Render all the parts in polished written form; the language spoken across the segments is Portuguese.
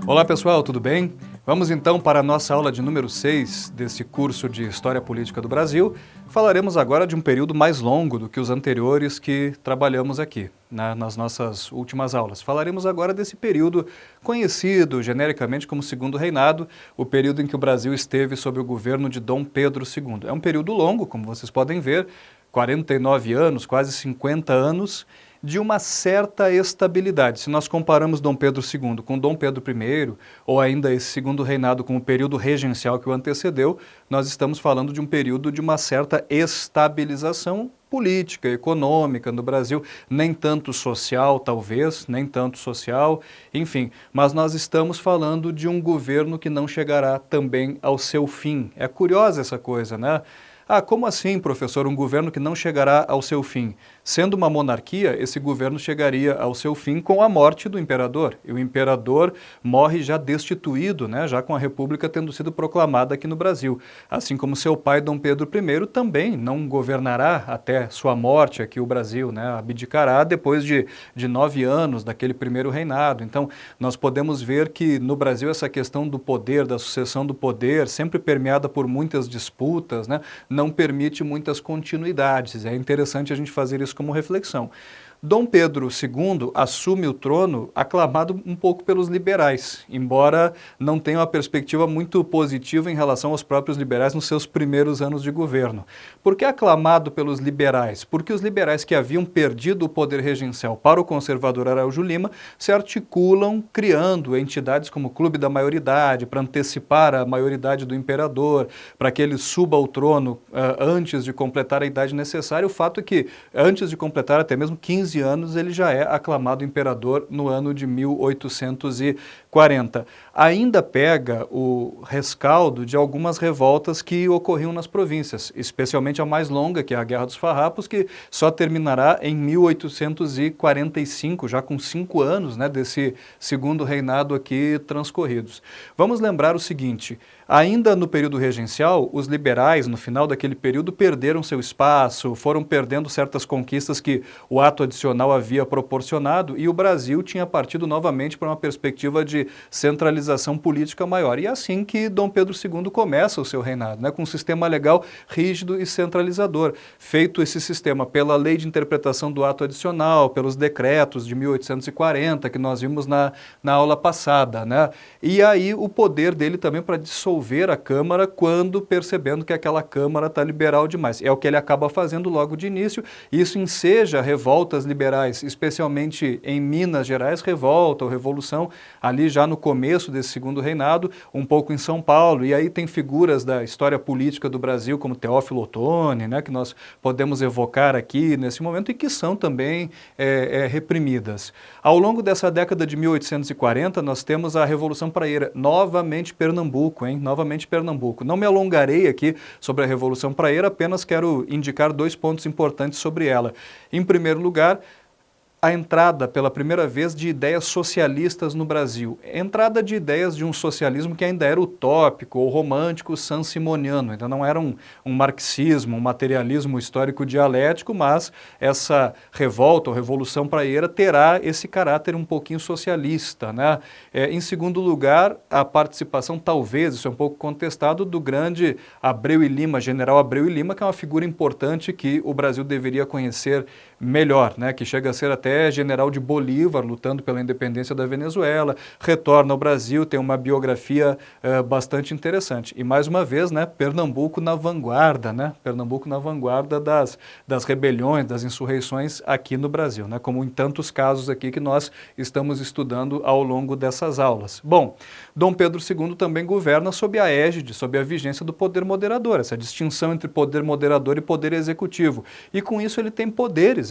Olá pessoal, tudo bem? Vamos então para a nossa aula de número 6 desse curso de História Política do Brasil. Falaremos agora de um período mais longo do que os anteriores que trabalhamos aqui, nas nossas últimas aulas. Falaremos agora desse período conhecido genericamente como Segundo Reinado, o período em que o Brasil esteve sob o governo de Dom Pedro II. É um período longo, como vocês podem ver, 49 anos, quase 50 anos, de uma certa estabilidade. Se nós comparamos Dom Pedro II com Dom Pedro I, ou ainda esse Segundo Reinado com o período regencial que o antecedeu, nós estamos falando de um período de uma certa estabilização política, econômica no Brasil, nem tanto social, talvez, nem tanto social, enfim, mas nós estamos falando de um governo que não chegará também ao seu fim. É curiosa essa coisa, né? Ah, como assim, professor, um governo que não chegará ao seu fim? Sendo uma monarquia, esse governo chegaria ao seu fim com a morte do imperador. E o imperador morre já destituído, né, já com a república tendo sido proclamada aqui no Brasil. Assim como seu pai, Dom Pedro I, também não governará até sua morte aqui o Brasil, né, abdicará depois de 9 anos daquele primeiro reinado. Então, nós podemos ver que no Brasil essa questão do poder, da sucessão do poder, sempre permeada por muitas disputas, né, não permite muitas continuidades. É interessante a gente fazer isso como reflexão. Dom Pedro II assume o trono aclamado um pouco pelos liberais, embora não tenha uma perspectiva muito positiva em relação aos próprios liberais nos seus primeiros anos de governo. Por que aclamado pelos liberais? Porque os liberais que haviam perdido o poder regencial para o conservador Araújo Lima se articulam criando entidades como o Clube da Maioridade, para antecipar a maioridade do imperador, para que ele suba ao trono antes de completar a idade necessária. O fato é que, antes de completar até mesmo 15 anos, ele já é aclamado imperador no ano de 1840. Ainda pega o rescaldo de algumas revoltas que ocorriam nas províncias, especialmente a mais longa, que é a Guerra dos Farrapos, que só terminará em 1845, já com 5 anos, né, desse segundo reinado aqui transcorridos. Vamos lembrar o seguinte: ainda no período regencial, os liberais, no final daquele período, perderam seu espaço, foram perdendo certas conquistas que o ato adicional havia proporcionado, e o Brasil tinha partido novamente para uma perspectiva de centralização política maior. E é assim que Dom Pedro II começa o seu reinado, né, com um sistema legal rígido e centralizador. Feito esse sistema pela lei de interpretação do ato adicional, pelos decretos de 1840, que nós vimos na aula passada, né? E aí o poder dele também para dissolver a Câmara quando percebendo que aquela Câmara está liberal demais. É o que ele acaba fazendo logo de início. Isso enseja revoltas liberais, especialmente em Minas Gerais, revolta ou revolução, ali já no começo desse segundo reinado, um pouco em São Paulo. E aí tem figuras da história política do Brasil, como Teófilo Otoni, né, que nós podemos evocar aqui nesse momento e que são também reprimidas. Ao longo dessa década de 1840, nós temos a Revolução Praieira, novamente Pernambuco, hein? Novamente Pernambuco. Não me alongarei aqui sobre a Revolução Praieira, apenas quero indicar 2 pontos importantes sobre ela. Em primeiro lugar, a entrada pela primeira vez de ideias socialistas no Brasil. Entrada de ideias de um socialismo que ainda era utópico ou romântico sansimoniano, ainda não era um marxismo, um materialismo histórico dialético, mas essa revolta ou revolução praieira terá esse caráter um pouquinho socialista, né? Em segundo lugar, a participação, talvez, isso é um pouco contestado, do grande Abreu e Lima, general Abreu e Lima, que é uma figura importante que o Brasil deveria conhecer melhor, né? Que chega a ser até general de Bolívar, lutando pela independência da Venezuela, retorna ao Brasil, tem uma biografia bastante interessante. E mais uma vez, né, Pernambuco na vanguarda, né? Pernambuco na vanguarda das rebeliões, das insurreições aqui no Brasil, né? Como em tantos casos aqui que nós estamos estudando ao longo dessas aulas. Bom, Dom Pedro II também governa sob a égide, sob a vigência do poder moderador, essa distinção entre poder moderador e poder executivo. E com isso ele tem poderes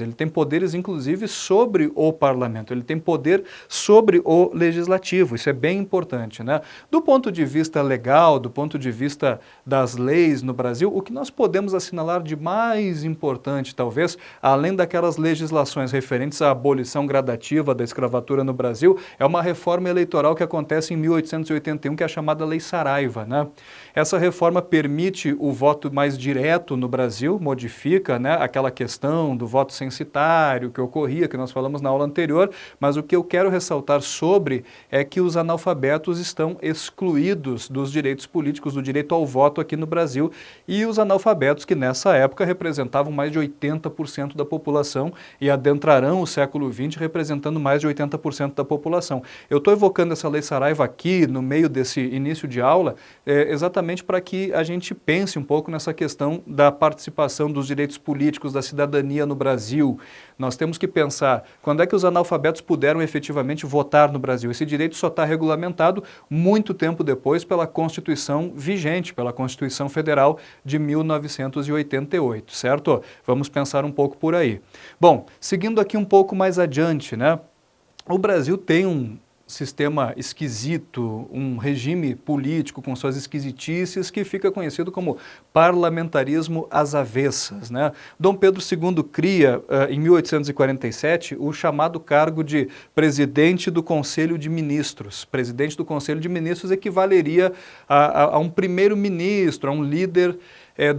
inclusive sobre o parlamento, ele tem poder sobre o legislativo, isso é bem importante, né? Do ponto de vista legal, do ponto de vista das leis no Brasil, o que nós podemos assinalar de mais importante, talvez, além daquelas legislações referentes à abolição gradativa da escravatura no Brasil, é uma reforma eleitoral que acontece em 1881, que é a chamada Lei Saraiva, né? Essa reforma permite o voto mais direto no Brasil, modifica, né, aquela questão do voto censitário que ocorria, que nós falamos na aula anterior, mas o que eu quero ressaltar sobre é que os analfabetos estão excluídos dos direitos políticos, do direito ao voto aqui no Brasil, e os analfabetos que nessa época representavam mais de 80% da população e adentrarão o século XX representando mais de 80% da população. Eu estou evocando essa Lei Saraiva aqui no meio desse início de aula, exatamente para que a gente pense um pouco nessa questão da participação dos direitos políticos, da cidadania no Brasil. Nós temos que pensar quando é que os analfabetos puderam efetivamente votar no Brasil. Esse direito só está regulamentado muito tempo depois pela Constituição vigente, pela Constituição Federal de 1988, certo? Vamos pensar um pouco por aí. Bom, seguindo aqui um pouco mais adiante, né? O Brasil tem um sistema esquisito, um regime político com suas esquisitices que fica conhecido como parlamentarismo às avessas, né? Dom Pedro II cria, em 1847, o chamado cargo de presidente do Conselho de Ministros. Presidente do Conselho de Ministros equivaleria a um primeiro-ministro, a um líder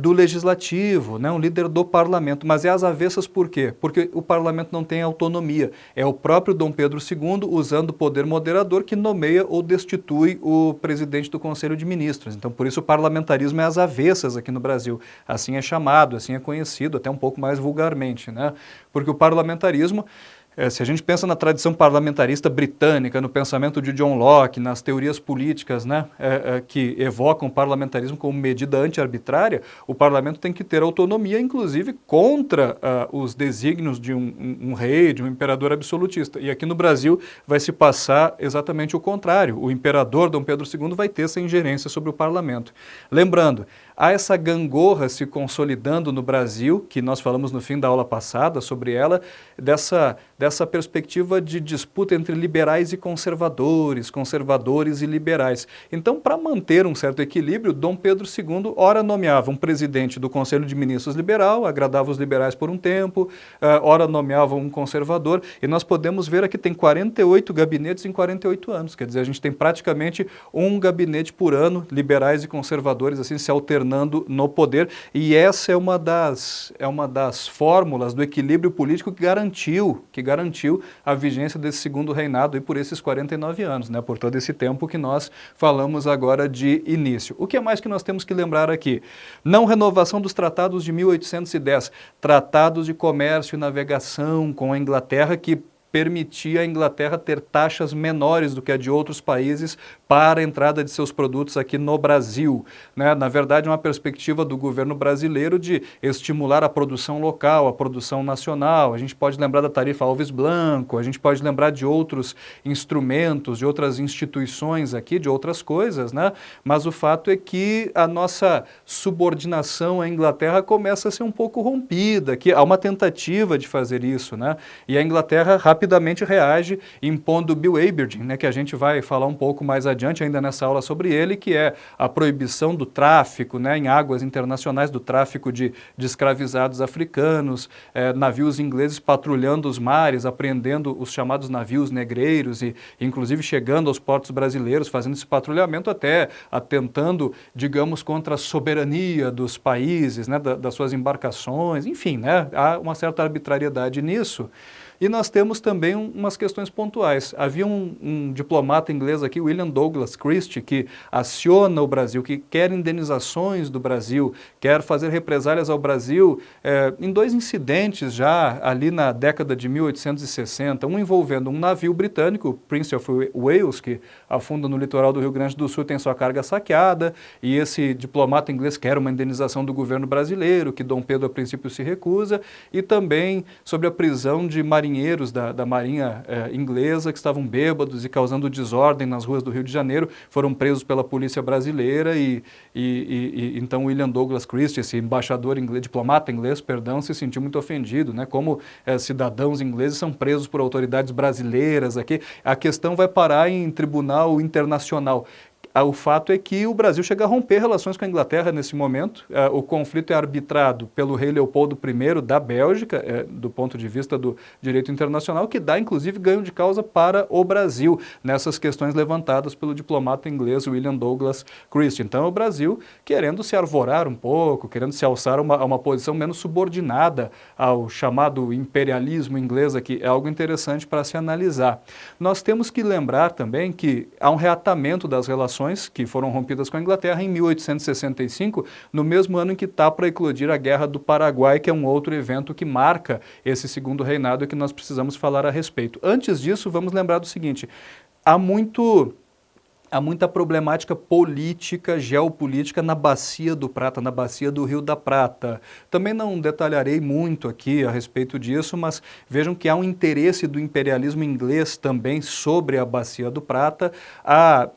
do legislativo, né, um líder do parlamento, mas é às avessas por quê? Porque o parlamento não tem autonomia. É o próprio Dom Pedro II, usando o poder moderador, que nomeia ou destitui o presidente do Conselho de Ministros. Então, por isso o parlamentarismo é às avessas aqui no Brasil. Assim é chamado, assim é conhecido, até um pouco mais vulgarmente, né? Porque o parlamentarismo, se a gente pensa na tradição parlamentarista britânica, no pensamento de John Locke, nas teorias políticas, né, que evocam o parlamentarismo como medida anti-arbitrária, o parlamento tem que ter autonomia, inclusive, contra os desígnios de um rei, de um imperador absolutista. E aqui no Brasil vai se passar exatamente o contrário. O imperador Dom Pedro II vai ter essa ingerência sobre o parlamento. Lembrando, há essa gangorra se consolidando no Brasil, que nós falamos no fim da aula passada sobre ela, dessa perspectiva de disputa entre liberais e conservadores, conservadores e liberais. Então, para manter um certo equilíbrio, Dom Pedro II, ora nomeava um presidente do Conselho de Ministros liberal, agradava os liberais por um tempo, ora nomeava um conservador, e nós podemos ver aqui tem 48 gabinetes em 48 anos, quer dizer, a gente tem praticamente um gabinete por ano, liberais e conservadores, assim, se alternando no poder, e essa é uma das fórmulas do equilíbrio político que garantiu a vigência desse segundo reinado e por esses 49 anos, né, por todo esse tempo que nós falamos agora de início. O que é mais que nós temos que lembrar aqui? Não renovação dos tratados de 1810, tratados de comércio e navegação com a Inglaterra que permitia a Inglaterra ter taxas menores do que a de outros países para a entrada de seus produtos aqui no Brasil, né? Na verdade, uma perspectiva do governo brasileiro de estimular a produção local, a produção nacional. A gente pode lembrar da tarifa Alves Blanco, a gente pode lembrar de outros instrumentos, de outras instituições aqui, de outras coisas, né? Mas o fato é que a nossa subordinação à Inglaterra começa a ser um pouco rompida, que há uma tentativa de fazer isso, né? E a Inglaterra rapidamente reage impondo o Bill Aberdeen, né, que a gente vai falar um pouco mais adiante ainda nessa aula sobre ele, que é a proibição do tráfico, né, em águas internacionais, do tráfico de escravizados africanos, navios ingleses patrulhando os mares, apreendendo os chamados navios negreiros e inclusive chegando aos portos brasileiros, fazendo esse patrulhamento até atentando, digamos, contra a soberania dos países, né, das suas embarcações, enfim, né, há uma certa arbitrariedade nisso. E nós temos também umas questões pontuais. Havia um diplomata inglês aqui, William Douglas Christie, que aciona o Brasil, que quer indenizações do Brasil, quer fazer represálias ao Brasil em dois incidentes já ali na década de 1860, um envolvendo um navio britânico, o Prince of Wales, que afunda no litoral do Rio Grande do Sul, tem sua carga saqueada, e esse diplomata inglês quer uma indenização do governo brasileiro, que Dom Pedro a princípio se recusa, e também sobre a prisão de marinheiros marinheiros da Marinha inglesa que estavam bêbados e causando desordem nas ruas do Rio de Janeiro, foram presos pela polícia brasileira e então William Douglas Christie, esse embaixador inglês, diplomata inglês, perdão, se sentiu muito ofendido, né? Como cidadãos ingleses são presos por autoridades brasileiras aqui, a questão vai parar em tribunal internacional. O fato é que o Brasil chega a romper relações com a Inglaterra nesse momento. O conflito é arbitrado pelo rei Leopoldo I da Bélgica, do ponto de vista do direito internacional, que dá inclusive ganho de causa para o Brasil nessas questões levantadas pelo diplomata inglês William Douglas Christie. Então o Brasil querendo se arvorar um pouco, querendo se alçar a uma posição menos subordinada ao chamado imperialismo inglês aqui, é algo interessante para se analisar. Nós temos que lembrar também que há um reatamento das relações que foram rompidas com a Inglaterra em 1865, no mesmo ano em que está para eclodir a Guerra do Paraguai, que é um outro evento que marca esse segundo reinado e que nós precisamos falar a respeito. Antes disso, vamos lembrar do seguinte, há muita problemática política, geopolítica na Bacia do Prata, na Bacia do Rio da Prata. Também não detalharei muito aqui a respeito disso, mas vejam que há um interesse do imperialismo inglês também sobre a Bacia do Prata. Há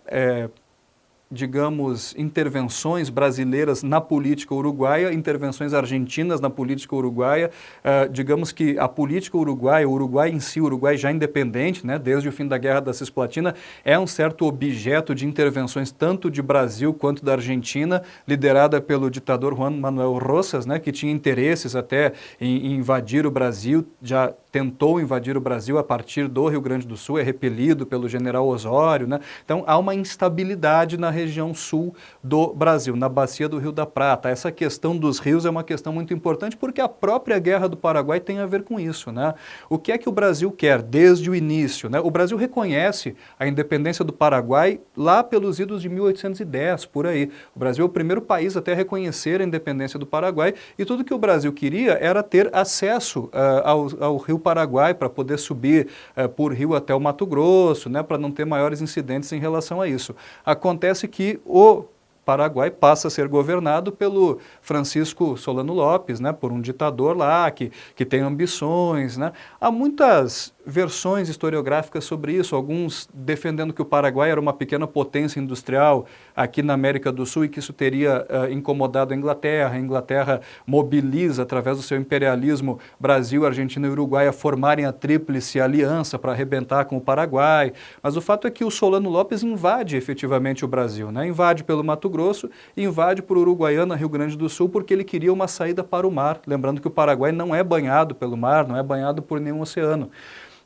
digamos, intervenções brasileiras na política uruguaia, intervenções argentinas na política uruguaia, digamos que a política uruguaia, o Uruguai em si, o Uruguai já independente, né, desde o fim da Guerra da Cisplatina, é um certo objeto de intervenções tanto de Brasil quanto da Argentina, liderada pelo ditador Juan Manuel Rosas, né, que tinha interesses até em invadir o Brasil, já tentou invadir o Brasil a partir do Rio Grande do Sul, é repelido pelo general Osório, né? Então há uma instabilidade na região sul do Brasil, na Bacia do Rio da Prata. Essa questão dos rios é uma questão muito importante porque a própria Guerra do Paraguai tem a ver com isso, né? O que é que o Brasil quer desde o início, né? O Brasil reconhece a independência do Paraguai lá pelos idos de 1810, por aí. O Brasil é o primeiro país até a reconhecer a independência do Paraguai e tudo que o Brasil queria era ter acesso ao Rio Paraguai para poder subir por rio até o Mato Grosso, né, para não ter maiores incidentes em relação a isso. Acontece que o Paraguai passa a ser governado pelo Francisco Solano Lopes, né, por um ditador lá que tem ambições, né. Há muitas versões historiográficas sobre isso, alguns defendendo que o Paraguai era uma pequena potência industrial aqui na América do Sul e que isso teria incomodado a Inglaterra mobiliza através do seu imperialismo Brasil, Argentina e Uruguai a formarem a tríplice aliança para arrebentar com o Paraguai, mas o fato é que o Solano Lopes invade efetivamente o Brasil, né? Invade pelo Mato Grosso, invade por Uruguaiana, Rio Grande do Sul, porque ele queria uma saída para o mar, lembrando que o Paraguai não é banhado pelo mar, não é banhado por nenhum oceano.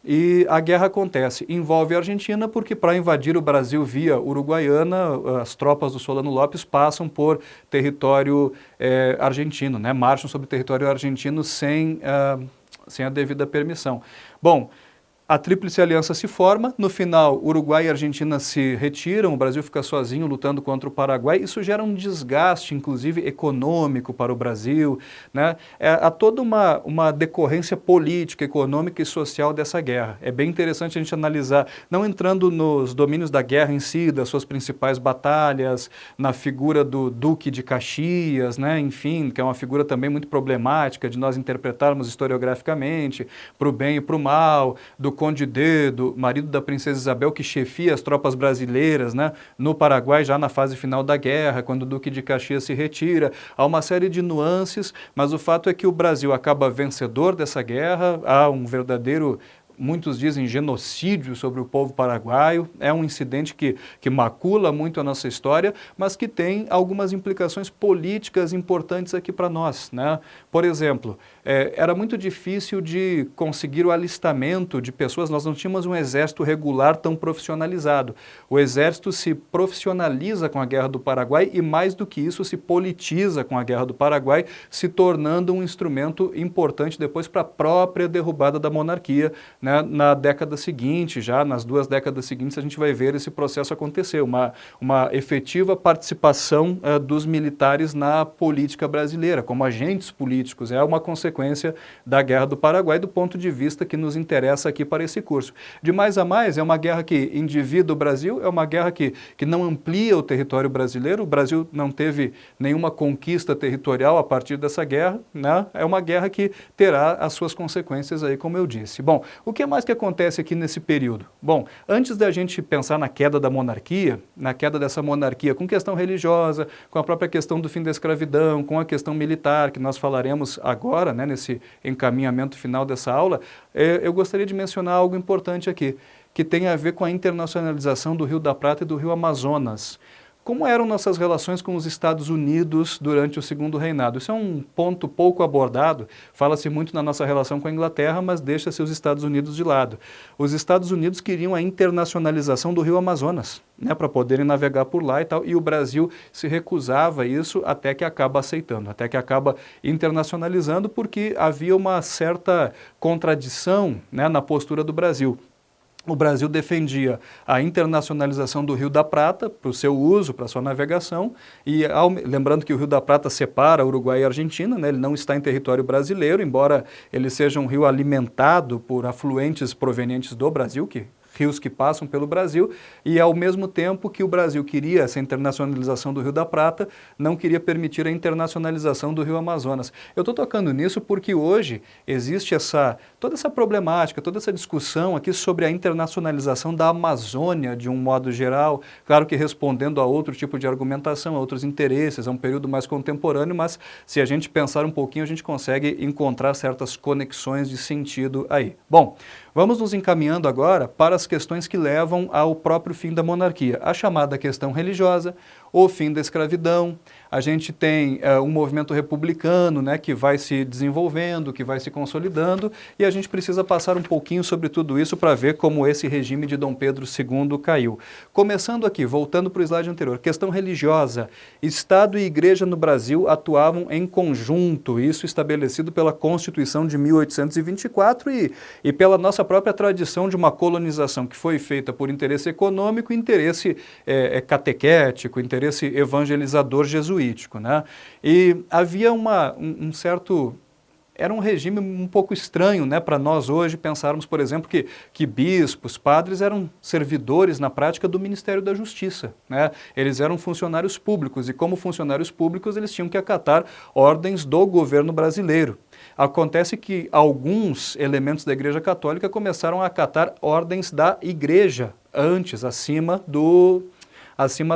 E a guerra acontece, envolve a Argentina porque para invadir o Brasil via Uruguaiana, as tropas do Solano Lopes passam por território argentino, né? Marcham sobre território argentino sem a devida permissão. Bom, a Tríplice Aliança se forma, no final Uruguai e Argentina se retiram, o Brasil fica sozinho lutando contra o Paraguai, isso gera um desgaste, inclusive econômico para o Brasil, né? Há toda uma decorrência política, econômica e social dessa guerra. É bem interessante a gente analisar, não entrando nos domínios da guerra em si, das suas principais batalhas, na figura do Duque de Caxias, né? Enfim, que é uma figura também muito problemática de nós interpretarmos historiograficamente, para o bem e para o mal, do Conde Dedo, marido da princesa Isabel, que chefia as tropas brasileiras, né, no Paraguai, já na fase final da guerra, quando o Duque de Caxias se retira. Há uma série de nuances, mas o fato é que o Brasil acaba vencedor dessa guerra, há um verdadeiro, muitos dizem, genocídio sobre o povo paraguaio, é um incidente que macula muito a nossa história, mas que tem algumas implicações políticas importantes aqui para nós, né? Por exemplo, era muito difícil de conseguir o alistamento de pessoas, nós não tínhamos um exército regular tão profissionalizado. O exército se profissionaliza com a Guerra do Paraguai e, mais do que isso, se politiza com a Guerra do Paraguai, se tornando um instrumento importante depois para a própria derrubada da monarquia, né, na década seguinte, já nas 2 décadas seguintes a gente vai ver esse processo acontecer, uma efetiva participação dos militares na política brasileira, como agentes políticos, é uma consequência da Guerra do Paraguai do ponto de vista que nos interessa aqui para esse curso. De mais a mais, é uma guerra que endivida o Brasil, é uma guerra que não amplia o território brasileiro, o Brasil não teve nenhuma conquista territorial a partir dessa guerra, né? É uma guerra que terá as suas consequências aí, como eu disse. Bom, o que mais que acontece aqui nesse período? Bom, antes da gente pensar na queda da monarquia, na queda dessa monarquia com questão religiosa, com a própria questão do fim da escravidão, com a questão militar, que nós falaremos agora, né, nesse encaminhamento final dessa aula, eu gostaria de mencionar algo importante aqui, que tem a ver com a internacionalização do Rio da Prata e do Rio Amazonas. Como eram nossas relações com os Estados Unidos durante o Segundo Reinado? Isso é um ponto pouco abordado, fala-se muito na nossa relação com a Inglaterra, mas deixa-se os Estados Unidos de lado. Os Estados Unidos queriam a internacionalização do Rio Amazonas, né, para poderem navegar por lá e tal, e o Brasil se recusava a isso até que acaba aceitando, até que acaba internacionalizando, porque havia uma certa contradição, né, na postura do Brasil. O Brasil defendia a internacionalização do Rio da Prata para o seu uso, para a sua navegação, e lembrando que o Rio da Prata separa Uruguai e Argentina, né, ele não está em território brasileiro, embora ele seja um rio alimentado por afluentes provenientes do Brasil, rios que passam pelo Brasil, e ao mesmo tempo que o Brasil queria essa internacionalização do Rio da Prata, não queria permitir a internacionalização do Rio Amazonas. Eu estou tocando nisso porque hoje existe toda essa problemática, toda essa discussão aqui sobre a internacionalização da Amazônia de um modo geral, claro que respondendo a outro tipo de argumentação, a outros interesses, a um período mais contemporâneo, mas se a gente pensar um pouquinho, a gente consegue encontrar certas conexões de sentido aí. Bom, vamos nos encaminhando agora para as questões que levam ao próprio fim da monarquia. A chamada questão religiosa, o fim da escravidão, a gente tem um movimento republicano, né, que vai se desenvolvendo, que vai se consolidando, e a gente precisa passar um pouquinho sobre tudo isso para ver como esse regime de Dom Pedro II caiu. Começando aqui, voltando para o slide anterior, questão religiosa. Estado e Igreja no Brasil atuavam em conjunto, isso estabelecido pela Constituição de 1824 e pela nossa própria tradição de uma colonização que foi feita por interesse econômico, interesse catequético, interesse evangelizador jesuítico, né? E havia um certo... Era um regime um pouco estranho, né, para nós hoje pensarmos, por exemplo, que bispos, padres eram servidores na prática do Ministério da Justiça, né? Eles eram funcionários públicos e como funcionários públicos eles tinham que acatar ordens do governo brasileiro. Acontece que alguns elementos da Igreja Católica começaram a acatar ordens da Igreja antes, acima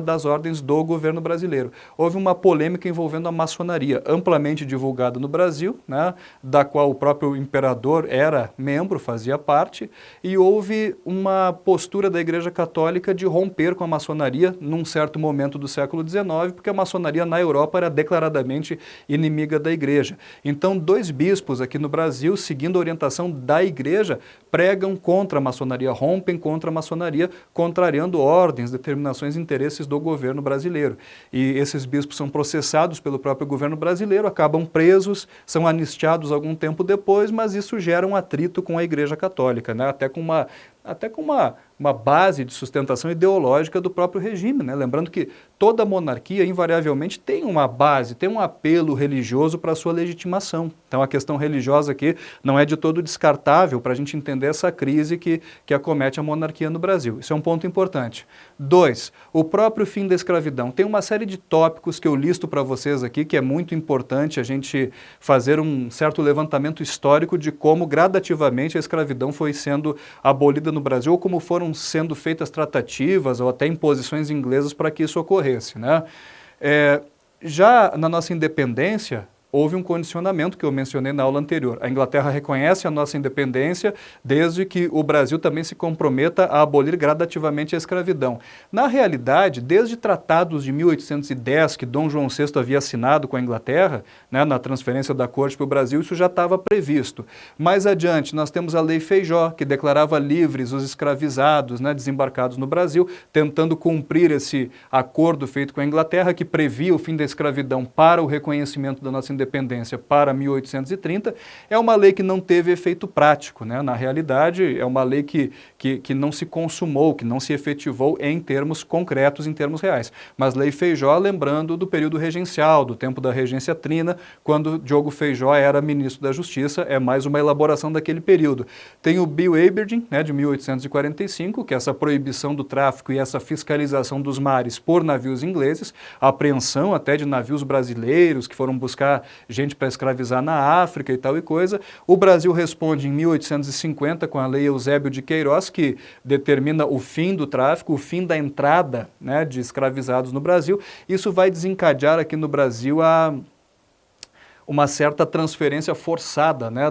das ordens do governo brasileiro. Houve uma polêmica envolvendo a maçonaria, amplamente divulgada no Brasil, né, da qual o próprio imperador era membro, fazia parte, e houve uma postura da Igreja Católica de romper com a maçonaria num certo momento do século XIX, porque a maçonaria na Europa era declaradamente inimiga da Igreja. Então, 2 bispos aqui no Brasil, seguindo a orientação da Igreja, pregam contra a maçonaria, rompem contra a maçonaria, contrariando ordens, determinações e interesses do governo brasileiro. E esses bispos são processados pelo próprio governo brasileiro, acabam presos, são anistiados algum tempo depois, mas isso gera um atrito com a Igreja Católica, né? Até com uma base de sustentação ideológica do próprio regime, né? Lembrando que toda monarquia, invariavelmente, tem uma base, tem um apelo religioso para a sua legitimação. Então, a questão religiosa aqui não é de todo descartável para a gente entender essa crise que acomete a monarquia no Brasil. Isso é um ponto importante. 2, o próprio fim da escravidão. Tem uma série de tópicos que eu listo para vocês aqui, que é muito importante a gente fazer um certo levantamento histórico de como gradativamente a escravidão foi sendo abolida no Brasil, ou como foram sendo feitas tratativas ou até imposições inglesas para que isso ocorresse, né? Já na nossa independência, houve um condicionamento que eu mencionei na aula anterior. A Inglaterra reconhece a nossa independência desde que o Brasil também se comprometa a abolir gradativamente a escravidão. Na realidade, desde tratados de 1810, que Dom João VI havia assinado com a Inglaterra, né, na transferência da corte para o Brasil, isso já estava previsto. Mais adiante, nós temos a Lei Feijó, que declarava livres os escravizados, né, desembarcados no Brasil, tentando cumprir esse acordo feito com a Inglaterra, que previa o fim da escravidão para o reconhecimento da nossa independência, independência para 1830, é uma lei que não teve efeito prático, né? Na realidade, é uma lei que não se consumou, que não se efetivou em termos concretos, em termos reais. Mas Lei Feijó, lembrando do período regencial, do tempo da regência trina, quando Diogo Feijó era ministro da Justiça, é mais uma elaboração daquele período. Tem o Bill Aberdeen, né, de 1845, que é essa proibição do tráfico e essa fiscalização dos mares por navios ingleses, a apreensão até de navios brasileiros que foram buscar gente para escravizar na África e tal e coisa. O Brasil responde em 1850 com a Lei Eusébio de Queiroz, que determina o fim do tráfico, o fim da entrada, né, de escravizados no Brasil. Isso vai desencadear aqui no Brasil uma certa transferência forçada, né,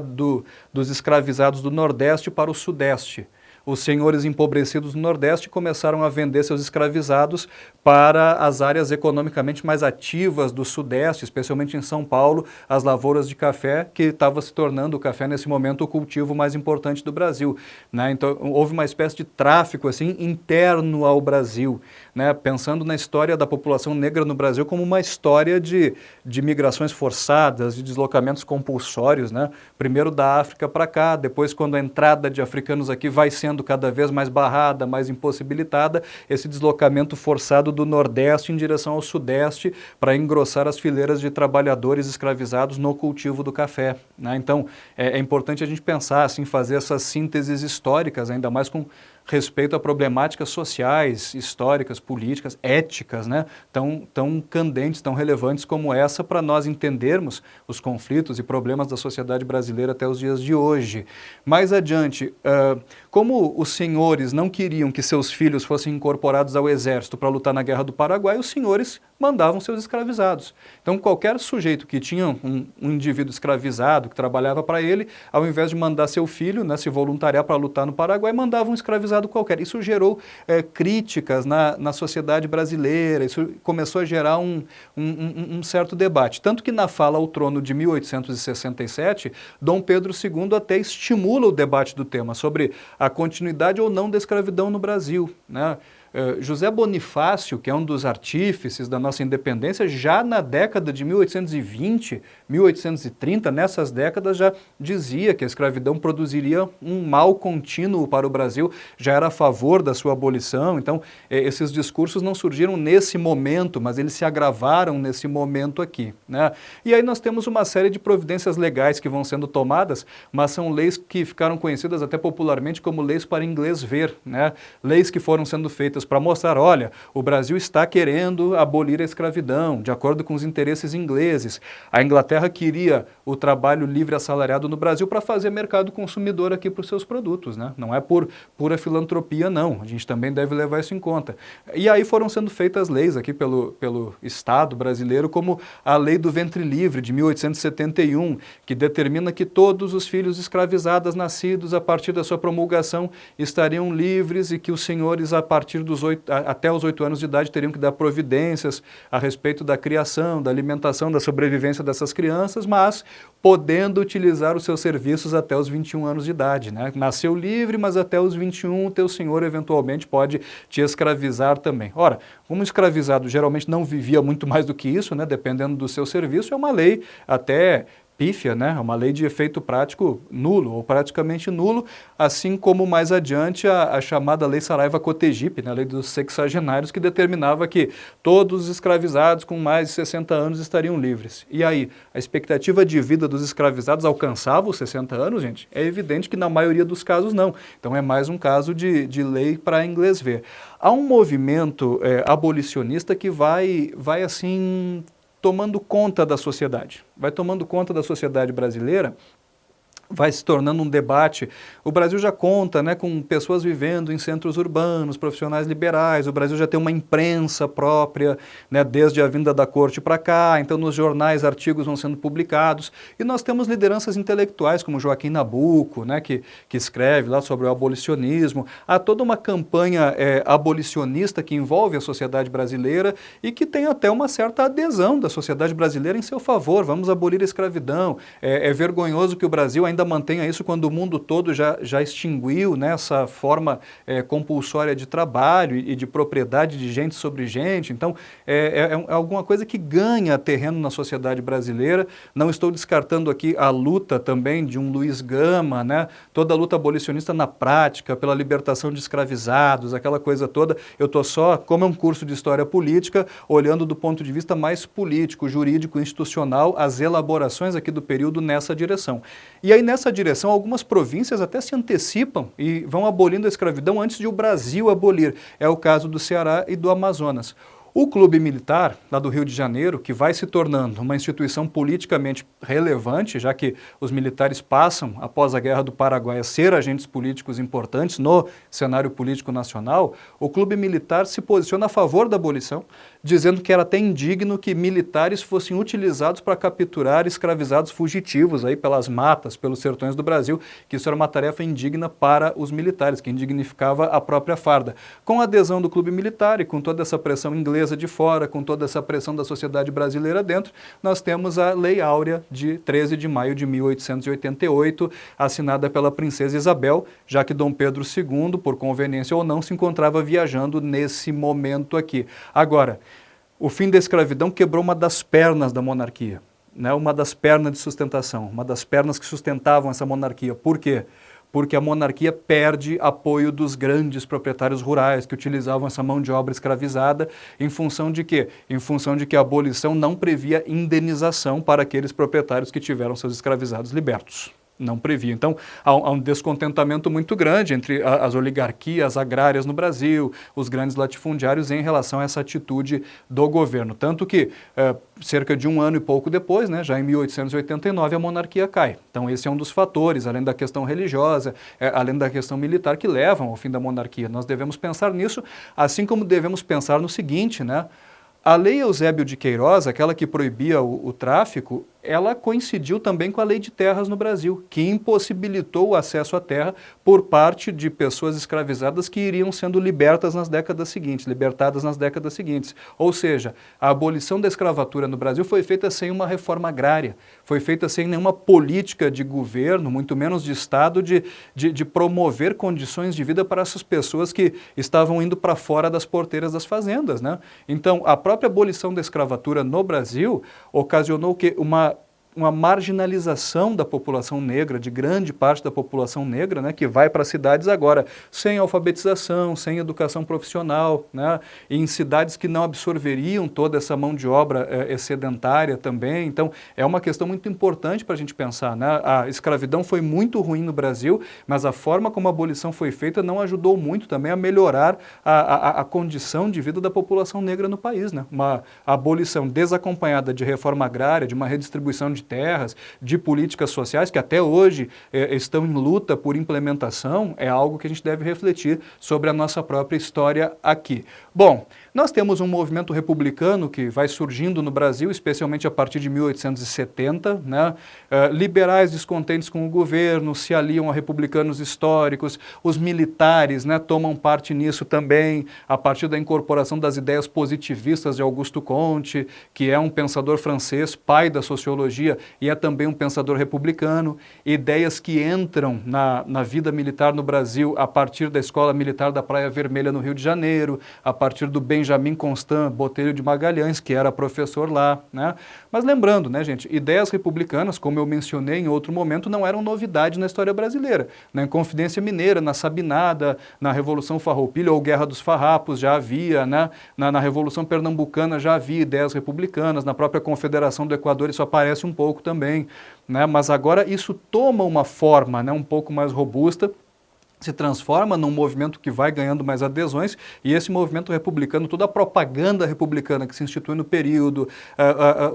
dos escravizados do Nordeste para o Sudeste. Os senhores empobrecidos do Nordeste começaram a vender seus escravizados para as áreas economicamente mais ativas do Sudeste, especialmente em São Paulo, as lavouras de café, que estava se tornando o café nesse momento o cultivo mais importante do Brasil, né? Então houve uma espécie de tráfico assim interno ao Brasil, né? Pensando na história da população negra no Brasil como uma história de migrações forçadas, de deslocamentos compulsórios, né? Primeiro da África para cá, depois quando a entrada de africanos aqui vai sendo cada vez mais barrada, mais impossibilitada, esse deslocamento forçado do Nordeste em direção ao Sudeste para engrossar as fileiras de trabalhadores escravizados no cultivo do café, né? Então, é importante a gente pensar, assim, fazer essas sínteses históricas, ainda mais com respeito a problemáticas sociais, históricas, políticas, éticas, né? Tão candentes, tão relevantes como essa, para nós entendermos os conflitos e problemas da sociedade brasileira até os dias de hoje. Mais adiante, como os senhores não queriam que seus filhos fossem incorporados ao exército para lutar na Guerra do Paraguai, os senhores mandavam seus escravizados. Então, qualquer sujeito que tinha um indivíduo escravizado, que trabalhava para ele, ao invés de mandar seu filho, né, se voluntariar para lutar no Paraguai, mandava um escravizado qualquer. Isso gerou críticas na sociedade brasileira, isso começou a gerar um certo debate. Tanto que na fala ao trono de 1867, Dom Pedro II até estimula o debate do tema sobre a continuidade ou não da escravidão no Brasil, né? José Bonifácio, que é um dos artífices da nossa independência, já na década de 1820, 1830, nessas décadas já dizia que a escravidão produziria um mal contínuo para o Brasil, já era a favor da sua abolição. Então, esses discursos não surgiram nesse momento, mas eles se agravaram nesse momento aqui, né? E aí nós temos uma série de providências legais que vão sendo tomadas, mas são leis que ficaram conhecidas até popularmente como leis para inglês ver, né? Leis que foram sendo feitas para mostrar, olha, o Brasil está querendo abolir a escravidão, de acordo com os interesses ingleses. A Inglaterra queria o trabalho livre assalariado no Brasil para fazer mercado consumidor aqui para os seus produtos, né? Não é por pura filantropia, não. A gente também deve levar isso em conta. E aí foram sendo feitas leis aqui pelo Estado brasileiro, como a Lei do Ventre Livre, de 1871, que determina que todos os filhos escravizados nascidos a partir da sua promulgação estariam livres e que os senhores, a partir até os 8 anos de idade, teriam que dar providências a respeito da criação, da alimentação, da sobrevivência dessas crianças, mas podendo utilizar os seus serviços até os 21 anos de idade, né? Nasceu livre, mas até os 21 o teu senhor eventualmente pode te escravizar também. Ora, como o escravizado geralmente não vivia muito mais do que isso, né? Dependendo do seu serviço, é uma lei até pífia, né? É uma lei de efeito prático nulo, ou praticamente nulo, assim como mais adiante a chamada Lei Saraiva-Cotegipe, né? A lei dos sexagenários, que determinava que todos os escravizados com mais de 60 anos estariam livres. E aí, a expectativa de vida dos escravizados alcançava os 60 anos, gente? É evidente que na maioria dos casos não. Então é mais um caso de lei para inglês ver. Há um movimento abolicionista que vai assim tomando conta da sociedade, vai tomando conta da sociedade brasileira, vai se tornando um debate. O Brasil já conta, né, com pessoas vivendo em centros urbanos, profissionais liberais, o Brasil já tem uma imprensa própria, né, desde a vinda da corte para cá, então nos jornais artigos vão sendo publicados, e nós temos lideranças intelectuais como Joaquim Nabuco, né, que escreve lá sobre o abolicionismo. Há toda uma campanha abolicionista que envolve a sociedade brasileira e que tem até uma certa adesão da sociedade brasileira em seu favor. Vamos abolir a escravidão. É vergonhoso que o Brasil ainda ainda mantenha isso quando o mundo todo já extinguiu, né, essa forma compulsória de trabalho e de propriedade de gente sobre gente. Então, é alguma coisa que ganha terreno na sociedade brasileira. Não estou descartando aqui a luta também de um Luiz Gama, né, toda a luta abolicionista na prática, pela libertação de escravizados, aquela coisa toda. Eu estou só, como é um curso de história política, olhando do ponto de vista mais político, jurídico, institucional, as elaborações aqui do período nessa direção. E aí, nessa direção, algumas províncias até se antecipam e vão abolindo a escravidão antes de o Brasil abolir. É o caso do Ceará e do Amazonas. O Clube Militar, lá do Rio de Janeiro, que vai se tornando uma instituição politicamente relevante, já que os militares passam, após a Guerra do Paraguai, a ser agentes políticos importantes no cenário político nacional, o Clube Militar se posiciona a favor da abolição, dizendo que era até indigno que militares fossem utilizados para capturar escravizados fugitivos aí pelas matas, pelos sertões do Brasil, que isso era uma tarefa indigna para os militares, que indignificava a própria farda. Com a adesão do Clube Militar e com toda essa pressão inglesa de fora, com toda essa pressão da sociedade brasileira dentro, nós temos a Lei Áurea de 13 de maio de 1888, assinada pela princesa Isabel, já que Dom Pedro II, por conveniência ou não, se encontrava viajando nesse momento aqui. Agora, o fim da escravidão quebrou uma das pernas da monarquia, né? Uma das pernas de sustentação, uma das pernas que sustentavam essa monarquia. Por quê? Porque a monarquia perde apoio dos grandes proprietários rurais que utilizavam essa mão de obra escravizada em função de quê? Em função de que a abolição não previa indenização para aqueles proprietários que tiveram seus escravizados libertos. Não previa. Então, há um descontentamento muito grande entre as oligarquias agrárias no Brasil, os grandes latifundiários em relação a essa atitude do governo. Tanto que, cerca de um ano e pouco depois, né, já em 1889, a monarquia cai. Então, esse é um dos fatores, além da questão religiosa, além da questão militar, que levam ao fim da monarquia. Nós devemos pensar nisso, assim como devemos pensar no seguinte, né? A Lei Eusébio de Queiroz, aquela que proibia o tráfico, ela coincidiu também com a Lei de Terras no Brasil, que impossibilitou o acesso à terra por parte de pessoas escravizadas que iriam sendo libertadas nas décadas seguintes. Ou seja, a abolição da escravatura no Brasil foi feita sem uma reforma agrária, foi feita sem nenhuma política de governo, muito menos de Estado, de promover condições de vida para essas pessoas que estavam indo para fora das porteiras das fazendas, né? Então, a própria abolição da escravatura no Brasil ocasionou que uma marginalização da população negra, de grande parte da população negra, né, que vai para as cidades agora sem alfabetização, sem educação profissional, né, e em cidades que não absorveriam toda essa mão de obra excedentária também. Então, é uma questão muito importante para a gente pensar, né? A escravidão foi muito ruim no Brasil, mas a forma como a abolição foi feita não ajudou muito também a melhorar a condição de vida da população negra no país, né? Uma abolição desacompanhada de reforma agrária, de uma redistribuição de terras, de políticas sociais que até hoje estão em luta por implementação, é algo que a gente deve refletir sobre a nossa própria história aqui. Bom, nós temos um movimento republicano que vai surgindo no Brasil, especialmente a partir de 1870, né? Liberais descontentes com o governo se aliam a republicanos históricos, os militares, né, tomam parte nisso também, a partir da incorporação das ideias positivistas de Augusto Comte, que é um pensador francês, pai da sociologia, e é também um pensador republicano, ideias que entram na vida militar no Brasil a partir da Escola Militar da Praia Vermelha no Rio de Janeiro, a partir do Benjamin Constant Botelho de Magalhães, que era professor lá, né? Mas lembrando, né, gente, ideias republicanas, como eu mencionei em outro momento, não eram novidade na história brasileira. Na Inconfidência Mineira, na Sabinada, na Revolução Farroupilha ou Guerra dos Farrapos já havia, né? Na Revolução Pernambucana já havia ideias republicanas, na própria Confederação do Equador isso aparece um pouco também, né? Mas agora isso toma uma forma, né, um pouco mais robusta, se transforma num movimento que vai ganhando mais adesões, e esse movimento republicano, toda a propaganda republicana que se institui no período,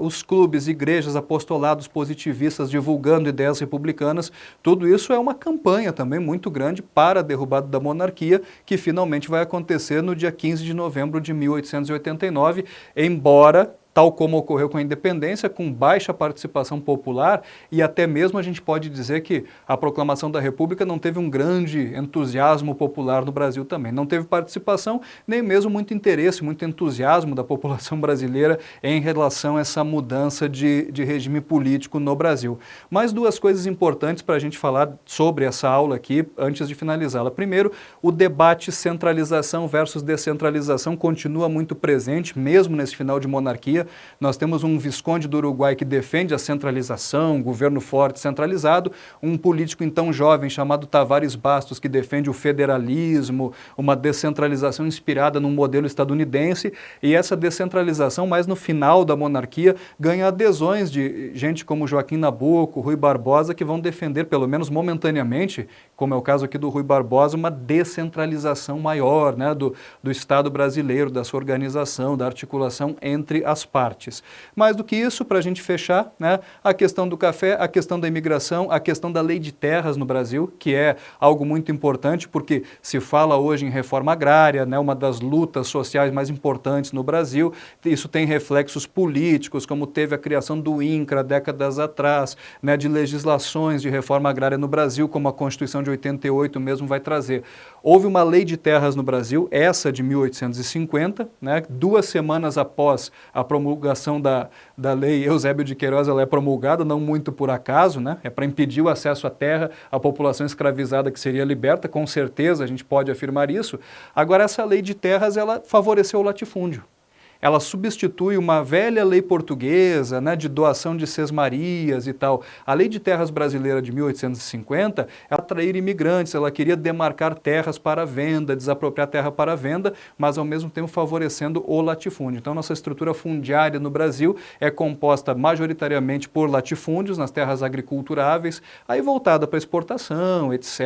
os clubes, igrejas, apostolados positivistas divulgando ideias republicanas, tudo isso é uma campanha também muito grande para a derrubada da monarquia, que finalmente vai acontecer no dia 15 de novembro de 1889, embora tal como ocorreu com a independência, com baixa participação popular, e até mesmo a gente pode dizer que a proclamação da República não teve um grande entusiasmo popular no Brasil também. Não teve participação, nem mesmo muito interesse, muito entusiasmo da população brasileira em relação a essa mudança de regime político no Brasil. Mais duas coisas importantes para a gente falar sobre essa aula aqui, antes de finalizá-la. Primeiro, o debate centralização versus descentralização continua muito presente, mesmo nesse final de monarquia. Nós temos um Visconde do Uruguai que defende a centralização, governo forte centralizado, um político então jovem chamado Tavares Bastos que defende o federalismo, uma descentralização inspirada num modelo estadunidense, e essa descentralização, mais no final da monarquia, ganha adesões de gente como Joaquim Nabuco, Rui Barbosa, que vão defender, pelo menos momentaneamente, como é o caso aqui do Rui Barbosa, uma descentralização maior, né, do Estado brasileiro, da sua organização, da articulação entre as partes. Mais do que isso, para a gente fechar, né, a questão do café, a questão da imigração, a questão da lei de terras no Brasil, que é algo muito importante, porque se fala hoje em reforma agrária, né, uma das lutas sociais mais importantes no Brasil. Isso tem reflexos políticos, como teve a criação do INCRA décadas atrás, né, de legislações de reforma agrária no Brasil, como a Constituição de 88 mesmo vai trazer. Houve uma lei de terras no Brasil, essa de 1850, né, 2 semanas após a promulgação da lei Eusébio de Queiroz, ela é promulgada, não muito por acaso, né, é para impedir o acesso à terra, à população escravizada que seria liberta, com certeza a gente pode afirmar isso. Agora, essa lei de terras, ela favoreceu o latifúndio. Ela substitui uma velha lei portuguesa, né, de doação de sesmarias e tal. A lei de terras brasileira de 1850, ela atraía imigrantes, ela queria demarcar terras para venda, desapropriar terra para venda, mas ao mesmo tempo favorecendo o latifúndio. Então, nossa estrutura fundiária no Brasil é composta majoritariamente por latifúndios, nas terras agriculturáveis, aí voltada para exportação, etc.,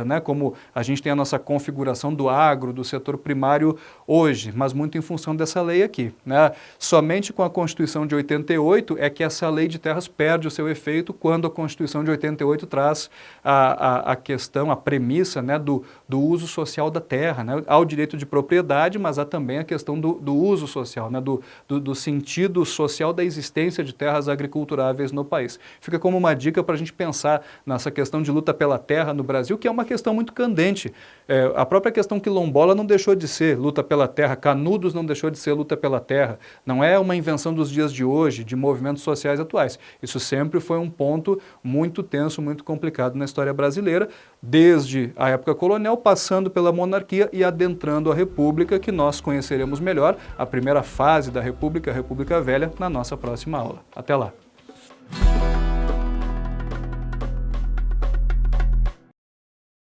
né, como a gente tem a nossa configuração do agro, do setor primário hoje, mas muito em função dessa lei aqui. Né? Somente com a Constituição de 88 é que essa lei de terras perde o seu efeito, quando a Constituição de 88 traz a questão, a premissa, né, do uso social da terra. Né? Há o direito de propriedade, mas há também a questão do uso social, né, do sentido social da existência de terras agriculturáveis no país. Fica como uma dica para a gente pensar nessa questão de luta pela terra no Brasil, que é uma questão muito candente. A própria questão quilombola não deixou de ser luta pela terra, Canudos não deixou de ser luta pela terra. Não é uma invenção dos dias de hoje, de movimentos sociais atuais. Isso sempre foi um ponto muito tenso, muito complicado na história brasileira, desde a época colonial, passando pela monarquia e adentrando a República, que nós conheceremos melhor, a primeira fase da República, a República Velha, na nossa próxima aula. Até lá!